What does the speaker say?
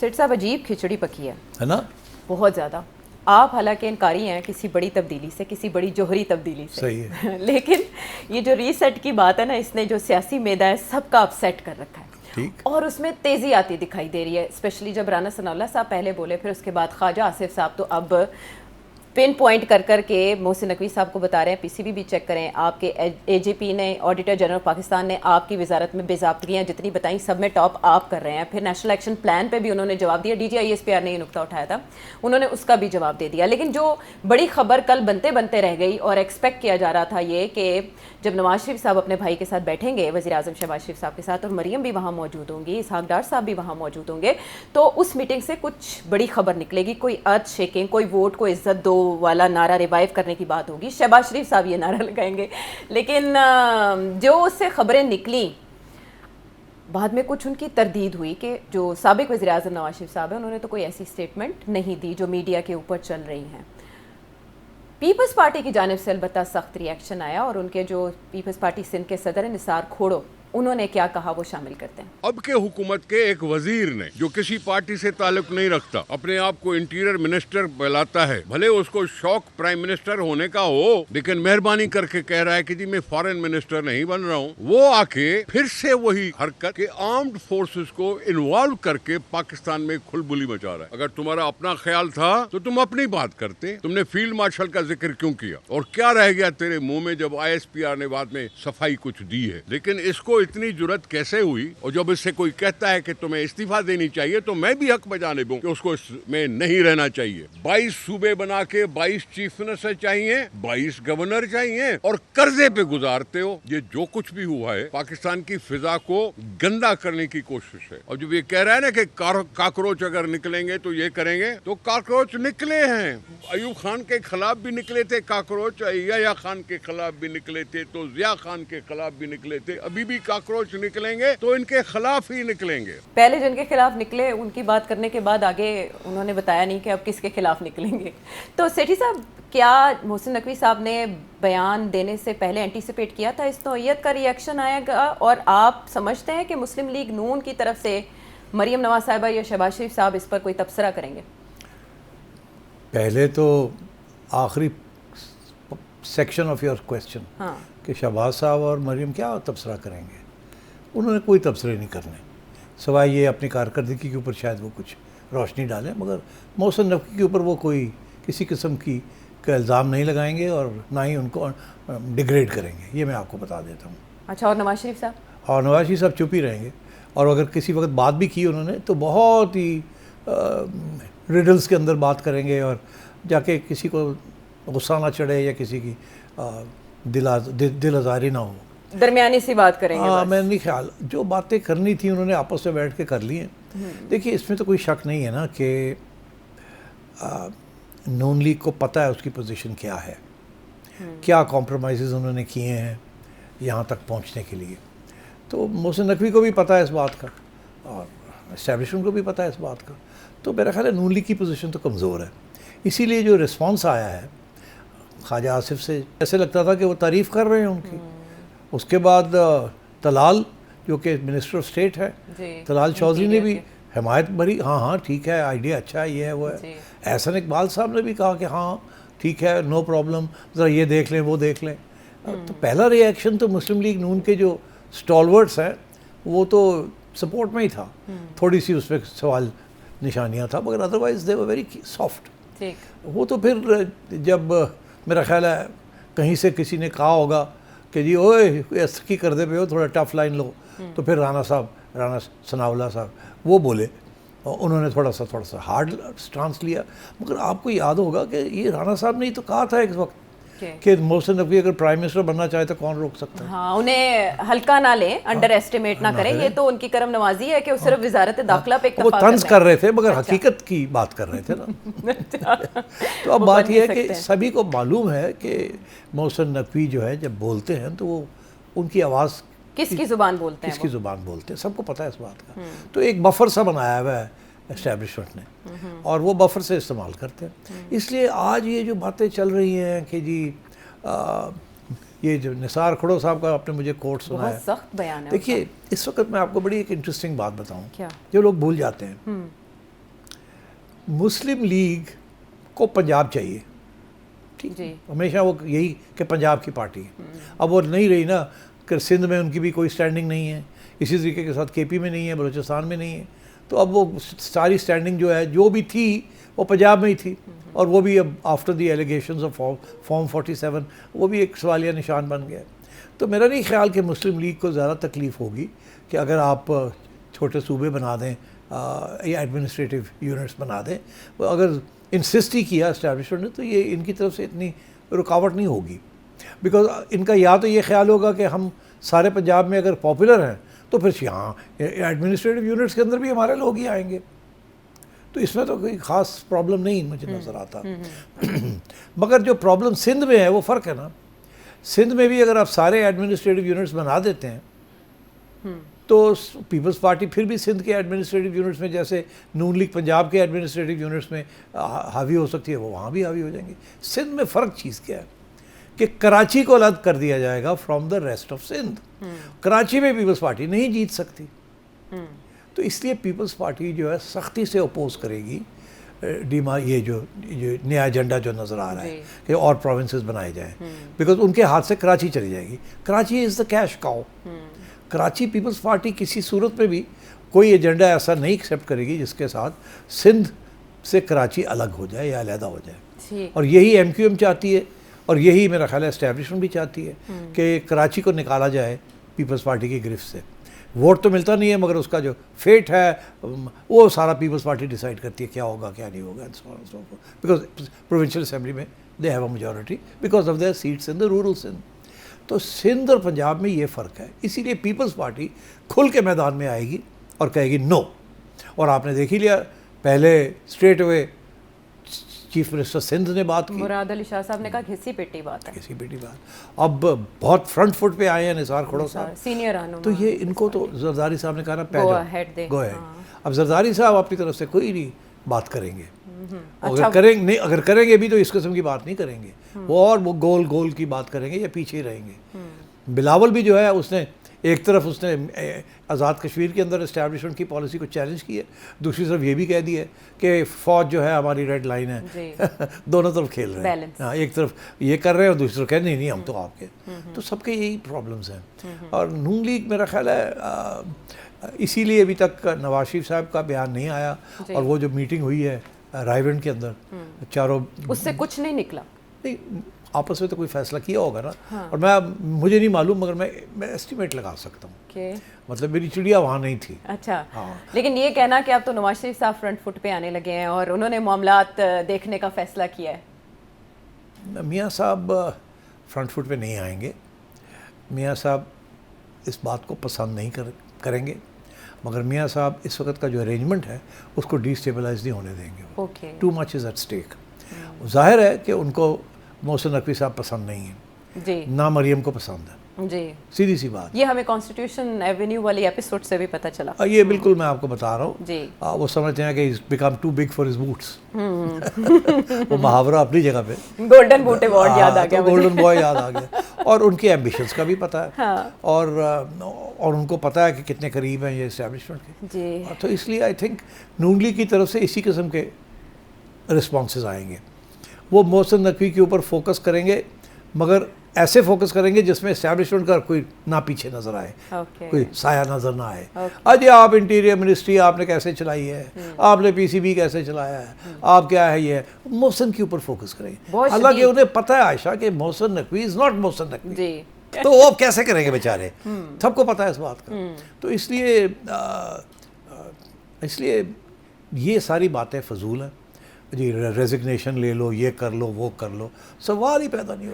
Set صاحب عجیب کھچڑی پکی ہے نا, بہت زیادہ. آپ حالانکہ انکاری ہیں کسی بڑی تبدیلی سے, کسی بڑی جوہری تبدیلی سے, صحیح ہے, لیکن یہ جو ری سیٹ کی بات ہے نا, اس نے جو سیاسی میدان ہے سب کا اپ سیٹ کر رکھا ہے. ٹھیک, اور اس میں تیزی آتی دکھائی دے رہی ہے, اسپیشلی جب رانا ثناء اللہ صاحب پہلے بولے, پھر اس کے بعد خواجہ آصف صاحب تو اب پن پوائنٹ کر کے محسن نقوی صاحب کو بتا رہے ہیں, پی سی بی بھی چیک کریں, آپ کے اے جی پی نے, آڈیٹر جنرل پاکستان نے آپ کی وزارت میں بے ضابطگیاں جتنی بتائیں سب میں ٹاپ آپ کر رہے ہیں. پھر نیشنل ایکشن پلان پہ بھی انہوں نے جواب دیا, D G I S P R نے یہ نقطہ اٹھایا تھا, انہوں نے اس کا بھی جواب دے دیا. لیکن جو بڑی خبر کل بنتے رہ گئی اور ایکسپیکٹ کیا جا رہا تھا یہ کہ جب نواز شریف صاحب اپنے بھائی کے ساتھ بیٹھیں گے, وزیر اعظم شہباز شریف صاحب کے ساتھ, اور مریم بھی وہاں موجود ہوں گی, اسحاق ڈار صاحب بھی وہاں موجود ہوں گے, تو اس میٹنگ سے کچھ بڑی خبر نکلے گی, کوئی ارتھ شیکنگ, کوئی ووٹ کو عزت دو والا نعرہ ریوائیو کرنے کی بات ہوگی. شہباز شریف صاحب یہ نعرہ لگائیں گے, لیکن جو اس سے خبریں نکلیں بعد میں کچھ ان کی تردید ہوئی کہ جو سابق وزیر اعظم نواز شریف صاحب ہیں انہوں نے تو کوئی ایسی اسٹیٹمنٹ نہیں دی جو میڈیا کے اوپر چل رہی ہیں. پیپلز پارٹی کی جانب سے البتہ سخت ری ایکشن آیا, اور ان کے جو پیپلز پارٹی سندھ کے صدر ہیں نثار کھوڑو, انہوں نے کیا کہا وہ شامل کرتے ہیں. اب کے حکومت کے ایک وزیر نے جو کسی پارٹی سے تعلق نہیں رکھتا اپنے آپ کو انٹیریئر منسٹر بلاتا ہے, بھلے اس کو شوق پرائم منسٹر ہونے کا ہو, لیکن مہربانی کر کے کہہ رہا ہے کہ جی میں فارن منسٹر نہیں بن رہا ہوں, وہ آ کے پھر سے وہی حرکت کہ آرمڈ فورسز کو انوالو کر کے پاکستان میں کھلبلی مچا رہا ہے. اگر تمہارا اپنا خیال تھا تو تم اپنی بات کرتے, تم نے فیلڈ مارشل کا ذکر کیوں کیا, اور کیا رہ گیا تیرے منہ میں جب آئی ایس پی آر نے بعد میں صفائی کچھ دی ہے. لیکن اس کو اتنی جرت کیسے ہوئی, اور جب اس سے کوئی کہتا ہے کہ تمہیں استعفیٰ دینی چاہیے تو میں بھی حق بجانب ہوں کہ اس کو اس میں نہیں رہنا چاہیے. 22 صوبے بنا کے 22 چیف منسٹر چاہیے, 22 گورنر چاہیے, اور قرضے پہ گزارتے ہو. یہ جو کچھ بھی ہوا ہے پاکستان کی فضا کو گندا کرنے کی کوشش ہے. اور جب یہ کہہ رہا ہے نا کہ کاکروچ اگر نکلیں گے تو یہ کریں گے, تو کاکروچ نکلے ہیں. ایوب خان کے خلاف بھی نکلے تھے کاکروچ, یحییٰ خان کے خلاف بھی نکلے تھے, تو ضیاء خان کے خلاف بھی نکلے تھے, ابھی بھی کاکروچ نکلیں گے تو ان کے خلاف ہی نکلیں گے. پہلے جن کے خلاف نکلے ان کی بات کرنے کے بعد آگے انہوں نے بتایا نہیں کہ اب کس کے خلاف نکلیں گے. تو سیٹھی صاحب, کیا محسن نقوی صاحب نے بیان دینے سے پہلے اینٹیسپیٹ کیا تھا اس نوعیت کا ری ایکشن آئے گا, اور آپ سمجھتے ہیں کہ مسلم لیگ نون کی طرف سے مریم نواز صاحبہ یا شہباز شریف صاحب اس پر کوئی تبصرہ کریں گے؟ پہلے تو آخری سیکشن آف یور کویسچن کہ شہباز صاحب اور مریم کیا تبصرہ کریں گے, انہوں نے کوئی تبصرے نہیں کرنے, سوائے یہ اپنی کارکردگی کے اوپر شاید وہ کچھ روشنی ڈالیں, مگر محسن نقوی کے اوپر وہ کوئی کسی قسم کا الزام نہیں لگائیں گے اور نہ ہی ان کو ڈیگریڈ کریں گے, یہ میں آپ کو بتا دیتا ہوں. اچھا, اور نواز شریف صاحب؟ اور نواز شریف صاحب چپ ہی رہیں گے, اور اگر کسی وقت بات بھی کی انہوں نے تو بہت ہی ریڈلز کے اندر بات کریں گے, اور جا کے کسی کو غصہ نہ چڑھے یا کسی کی دل آزاری نہ ہو, درمیانی سی بات کریں گے. میں نہیں خیال, جو باتیں کرنی تھی انہوں نے آپس میں بیٹھ کے کر لی ہیں. دیکھیے اس میں تو کوئی شک نہیں ہے نا کہ نون لیگ کو پتہ ہے اس کی پوزیشن کیا ہے, کیا کمپرومائزز انہوں نے کیے ہیں یہاں تک پہنچنے کے لیے. تو محسن نقوی کو بھی پتہ ہے اس بات کا, اور اسٹیبلشمنٹ کو بھی پتہ ہے اس بات کا. تو میرا خیال ہے نون لیگ کی پوزیشن تو کمزور ہے, اسی لیے جو رسپانس آیا ہے خواجہ آصف سے ایسے لگتا تھا کہ وہ تعریف کر رہے ہیں ان کی. اس کے بعد طلال جو کہ منسٹر آف اسٹیٹ ہے, طلال چودھری نے بھی حمایت بھری, ہاں ٹھیک ہے, آئیڈیا اچھا ہے, یہ ہے وہ ہے. احسن اقبال صاحب نے بھی کہا کہ ہاں ٹھیک ہے, نو پرابلم, ذرا یہ دیکھ لیں وہ دیکھ لیں. تو پہلا ری ایکشن تو مسلم لیگ نون کے جو اسٹالورٹس ہیں وہ تو سپورٹ میں ہی تھا, تھوڑی سی اس پہ سوال نشانیاں تھا, مگر otherwise they were very soft. وہ تو پھر جب میرا خیال ہے کہیں سے کسی نے کہا ہوگا کہ جی اوئے ایس کی کر دے پہ ہو, تھوڑا ٹف لائن لو, تو پھر رانا ثناء اللہ صاحب وہ بولے, انہوں نے تھوڑا سا ہارڈ سٹانس لیا. مگر آپ کو یاد ہوگا کہ یہ رانا صاحب نے ہی تو کہا تھا ایک وقت کہ محسن نقوی اگر پرائم منسٹر بننا چاہے تو کون روک سکتا ہے. ہاں, انہیں ہلکا نہ لیں, انڈر ایسٹیمیٹ نہ کریں, یہ تو ان کی کرم نوازی ہے کہ وہ صرف وزارت داخلہ پہ وہ طنز کر رہے تھے مگر حقیقت کی بات کر رہے تھے نا. تو اب بات یہ ہے کہ سبھی کو معلوم ہے کہ محسن نقوی جو ہے جب بولتے ہیں تو وہ ان کی آواز کس کی زبان بولتے ہیں, کس کی زبان بولتے ہیں, سب کو پتہ ہے اس بات کا. تو ایک بفر سا بنایا ہوا ہے اسٹیبلشمنٹ نے, اور وہ بفر سے استعمال کرتے ہیں. اس لیے آج یہ جو باتیں چل رہی ہیں کہ جی یہ جو نثار کھڑو صاحب کا آپ نے مجھے کوٹ سنا ہے, سخت بیان ہے. دیکھیے اس وقت میں آپ کو بڑی ایک انٹرسٹنگ بات بتاؤں جو لوگ بھول جاتے ہیں. مسلم لیگ کو پنجاب چاہیے، جی ہمیشہ وہ یہی کہ پنجاب کی پارٹی ہے. اب وہ نہیں رہی نا کہ سندھ میں ان کی بھی کوئی سٹینڈنگ نہیں ہے، اسی طریقے کے ساتھ کے پی میں نہیں ہے، بلوچستان میں نہیں ہے. تو اب وہ ساری سٹینڈنگ جو ہے جو بھی تھی وہ پنجاب میں ہی تھی، اور وہ بھی اب after the allegations of form 47 وہ بھی ایک سوالیہ نشان بن گیا. تو میرا نہیں خیال کہ مسلم لیگ کو زیادہ تکلیف ہوگی کہ اگر آپ چھوٹے صوبے بنا دیں یا ایڈمنسٹریٹو یونٹس بنا دیں. اگر انسسٹ ہی کیا اسٹیبلشمنٹ نے تو یہ ان کی طرف سے اتنی رکاوٹ نہیں ہوگی، بیکاز ان کا یا تو یہ خیال ہوگا کہ ہم سارے پنجاب میں اگر پاپولر ہیں تو پھر یہاں ایڈمنسٹریٹو یونٹس کے اندر بھی ہمارے لوگ ہی آئیں گے. تو اس میں تو کوئی خاص پرابلم نہیں مجھے نظر آتا. مگر جو پرابلم سندھ میں ہے وہ فرق ہے نا. سندھ میں بھی اگر آپ سارے ایڈمنسٹریٹو یونٹس بنا دیتے ہیں تو پیپلز پارٹی پھر بھی سندھ کے ایڈمنسٹریٹو یونٹس میں جیسے نون لیگ پنجاب کے ایڈمنسٹریٹو یونٹس میں حاوی ہو سکتی ہے، وہ وہاں بھی حاوی ہو جائیں گے. سندھ میں فرق چیز کیا ہے کہ کراچی کو الگ کر دیا جائے گا from the rest of Sindh. Karachi میں پیپلز پارٹی نہیں جیت سکتی، تو اس لیے پیپلز پارٹی جو ہے سختی سے اپوز کرے گی یہ جو نیا ایجنڈا جو نظر آ رہا ہے کہ اور پروونسز بنائے جائیں، بیکاز ان کے ہاتھ سے کراچی چلی جائے گی. Karachi is the cash cow. Karachi Peoples Party کسی صورت میں بھی کوئی ایجنڈا ایسا نہیں ایکسیپٹ کرے گی جس کے ساتھ سندھ سے کراچی الگ ہو جائے یا علیحدہ ہو جائے. اور یہی ایم کیو ایم چاہتی ہے، اور یہی میرا خیال ہے اسٹیبلشمنٹ بھی چاہتی ہے کہ کراچی کو نکالا جائے پیپلز پارٹی کی گرفت سے. ووٹ تو ملتا نہیں ہے مگر اس کا جو فیٹ ہے وہ سارا پیپلز پارٹی ڈیسائیڈ کرتی ہے کیا ہوگا کیا نہیں ہوگا، بیکاز پروونشل اسمبلی میں they have a majority because of their seats in the rural Sindh. تو سندھ اور پنجاب میں یہ فرق ہے، اسی لیے پیپلز پارٹی کھل کے میدان میں آئے گی اور کہے گی نو. اور آپ نے دیکھ ہی لیا پہلے straight away chief minister Sindh نے بات کی، مراد علی شاہ صاحب نے کہا گھسی پیٹی بات ہے، گھسی پیٹی بات. اب بہت فرنٹ فٹ پہ آئے ہیں نثار کھڑو صاحب، سینئر رہنما. تو یہ ان کو تو زرداری صاحب نے کہا نا Go ahead دے. گو ہے. اب زرداری صاحب اپنی طرف سے کوئی نہیں بات کریں گے، اگر کریں گے بھی تو اس قسم کی بات نہیں کریں گے، وہ اور وہ گول گول کی بات کریں گے یا پیچھے ہی رہیں گے. بلاول بھی جو ہے اس نے ایک طرف اس نے آزاد کشمیر کے اندر اسٹیبلشمنٹ کی پالیسی کو چیلنج کی ہے، دوسری طرف یہ بھی کہہ دیا ہے کہ فوج جو ہے ہماری ریڈ لائن ہے. دونوں طرف کھیل رہے ہیں، ہاں ایک طرف یہ کر رہے ہیں اور دوسری طرف کہہ نہیں ہم تو آپ کے. تو سب کے یہی پرابلمس ہیں. اور نون لیگ میرا خیال ہے اسی لیے ابھی تک نواز شریف صاحب کا بیان نہیں آیا، اور وہ جو میٹنگ ہوئی ہے رائیونڈ کے اندر چاروں، اس سے کچھ نہیں نکلا. نہیں آپس میں تو کوئی فیصلہ کیا ہوگا نا. اور مجھے نہیں معلوم مگر میں ایسٹیمیٹ لگا سکتا ہوں، مطلب میری چڑیا وہاں نہیں تھی. اچھا، لیکن یہ کہنا کہ اب تو نواز شریف صاحب فرنٹ فٹ پہ آنے لگے ہیں اور انہوں نے معاملات دیکھنے کا فیصلہ کیا ہے. میاں صاحب فرنٹ فٹ پہ نہیں آئیں گے. میاں صاحب اس بات کو پسند نہیں کریں گے، مگر میاں صاحب اس وقت کا جو ارینجمنٹ ہے اس کو ڈی اسٹیبلائز نہیں ہونے دیں گے. Too much is at stake. ظاہر ہے کہ ان کو محسن نقوی صاحب پسند نہیں ہیں جی، نہ مریم کو پسند ہے جی، سیدھی سی بات. یہ ہمیں کانسٹیٹیوشن ایونیو والی ایپیسوڈ سے بھی پتہ چلا. یہ بالکل میں آپ کو بتا رہا ہوں جی، وہ سمجھتے ہیں کہ he's become too big for his boots. وہ محاورہ اپنی جگہ پہ گولڈن بوٹ ایوارڈ یاد آ گیا، گولڈن بوائے یاد آ گیا. اور ان کے ایمبیشنس کا بھی پتہ ہے، اور ان کو پتہ ہے کہ کتنے قریب ہیں یہ اسٹیبلشمنٹ کے. جی، تو اس لیے آئی تھنک نون لیگ کی طرف سے اسی قسم کے رسپانسز آئیں گے. وہ محسن نقوی کے اوپر فوکس کریں گے، مگر ایسے فوکس کریں گے جس میں اسٹیبلشمنٹ کا کوئی نہ پیچھے نظر آئے، کوئی سایہ نظر نہ آئے. اجے آپ انٹیریئر منسٹری آپ نے کیسے چلائی ہے، آپ نے پی سی بی کیسے چلایا ہے، آپ کیا ہے، یہ محسن کے اوپر فوکس کریں. حالانکہ انہیں پتہ ہے عائشہ کہ محسن نقوی از ناٹ محسن نقوی، تو وہ کیسے کریں گے بیچارے، سب کو پتہ ہے اس بات کا. تو اس لیے یہ ساری باتیں فضول ہیں. جی ریزگنیشن لے لو، یہ کر لو، وہ کر لو، سوال ہی پیدا نہیں ہوگا.